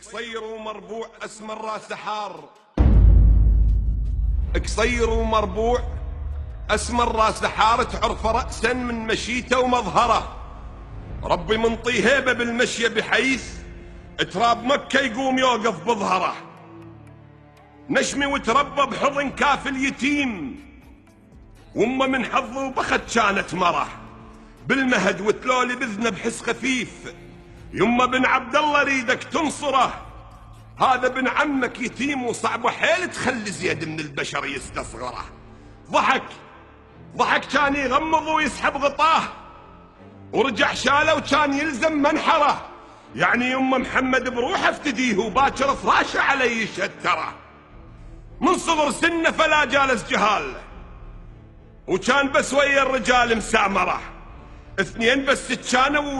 قصير ومربوع اسم الراس حار، قصير ومربوع اسم الراس حار، تعرف رأسا من مشيته ومظهره. ربي منطي هيبة بالمشية بحيث تراب مكة يقوم يوقف بظهره. نشمي وتربى بحضن كاف اليتيم، وامه من حظه وبخت كانت مره. بالمهد وتلولي بذنه بحس خفيف، يمه بن عبد الله ريدك تنصره. هذا بن عمك يتيم وصعبه حيل تخلي زيد من البشر يستصغره. ضحك كان يغمض ويسحب غطاه، ورجع شاله وكان يلزم منحره. يعني يمه محمد بروحه افتديه، وباكر فراشه علي يشتره. من صغر سنه فلا جالس جهال، وكان بس ويا الرجال مسامره. اثنين بس كانوا